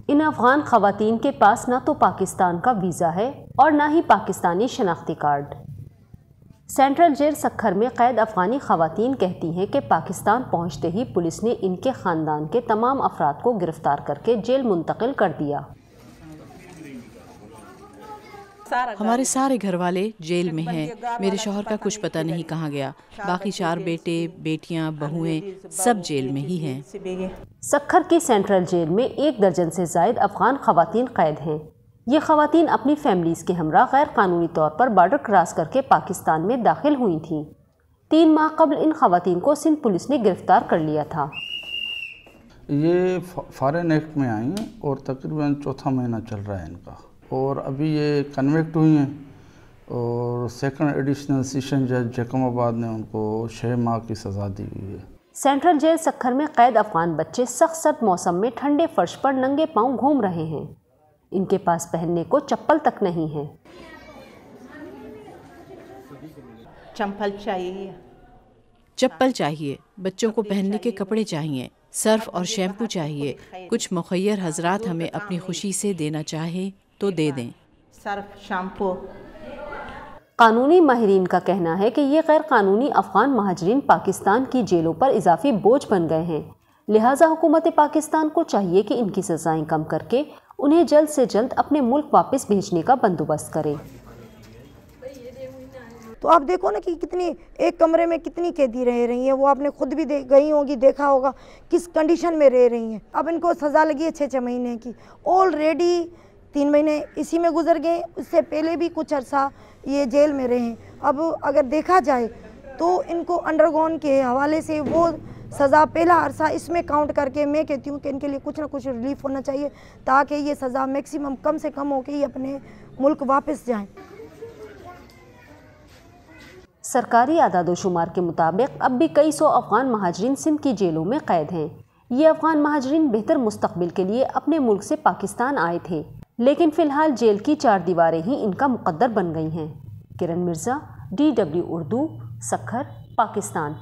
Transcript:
इन अफगान खवातीन के पास ना तो पाकिस्तान का वीज़ा है और ना ही पाकिस्तानी शनाख्ती कार्ड। सेंट्रल जेल सक्खर में कैद अफगानी खवातीन कहती हैं कि पाकिस्तान पहुंचते ही पुलिस ने इनके ख़ानदान के तमाम अफराद को गिरफ्तार करके जेल मुंतकिल कर दिया। हमारे सारे घर वाले जेल में हैं। मेरे शौहर का कुछ पता नहीं कहाँ गया। बाकी 4 बेटे, बेटियां, बहुएं सब जेल में ही हैं। सक्खर की सेंट्रल जेल में 1 दर्जन से ज़ायद अफगान खवातीन कैद हैं। ये खवातीन अपनी फैमिलीज़ के हमरा गैर कानूनी तौर पर बॉर्डर क्रॉस करके पाकिस्तान में दाखिल हुई थीं। 3 माह कबल इन खवातीन को सिंध पुलिस ने गिरफ्तार कर लिया था। ये फॉरेन एक्ट में आई हैं और तकरीबन 4था महीना चल रहा है इनका, और अभी ये कन्विक्ट हुई हैं और सेकंड एडिशनल सेशन जज जैकमाबाद ने उनको 6 माह की सज़ा दी हुई है। सेंट्रल जेल सक्खर में कैद अफगान बच्चे सख्त सर्द मौसम में ठंडे फर्श पर नंगे पांव घूम रहे हैं। इनके पास पहनने को चप्पल तक नहीं है। चप्पल चाहिए, बच्चों को पहनने के कपड़े चाहिए, सर्फ और शैम्पू चाहिए। कुछ मुखय्यर हजरात हमें अपनी खुशी से देना चाहे तो दे दें। Surf, shampoo. कानूनी माहिरीन का कहना है कि ये गैर कानूनी अफगान महाजरीन पाकिस्तान की जेलों पर इजाफी बोझ बन गए हैं। लिहाजा हुकूमत पाकिस्तान को चाहिए कि इनकी सज़ाएं कम करके उन्हें जल्द से जल्द अपने मुल्क वापस भेजने का बंदोबस्त करे। तो आप देखो ना कि कितनी एक कमरे में कितनी कैदी रह रही हैं। वो आपने खुद भी गई होगी, देखा होगा किस कंडीशन में रह रही हैं। अब इनको सज़ा लगी है 6 महीने की। ऑलरेडी 3 महीने इसी में गुजर गए, उससे पहले भी कुछ अरसा ये जेल में रहे। अब अगर देखा जाए तो इनको अंडरग्राउंड के हवाले से वो सज़ा पहला अरसा इसमें काउंट करके मैं कहती हूँ कि इनके लिए कुछ ना कुछ रिलीफ होना चाहिए, ताकि ये सज़ा मैक्सिमम कम से कम हो के ये अपने मुल्क वापस जाएं। सरकारी आदादोशुमार के मुताबिक अब भी कई सौ अफगान महाजरीन सिंध की जेलों में कैद हैं। ये अफगान महाजरीन बेहतर मुस्तकबिल के लिए अपने मुल्क से पाकिस्तान आए थे, लेकिन फ़िलहाल जेल की 4 दीवारें ही इनका मुकद्दर बन गई हैं। किरण मिर्ज़ा, DW उर्दू, सक्खर, पाकिस्तान।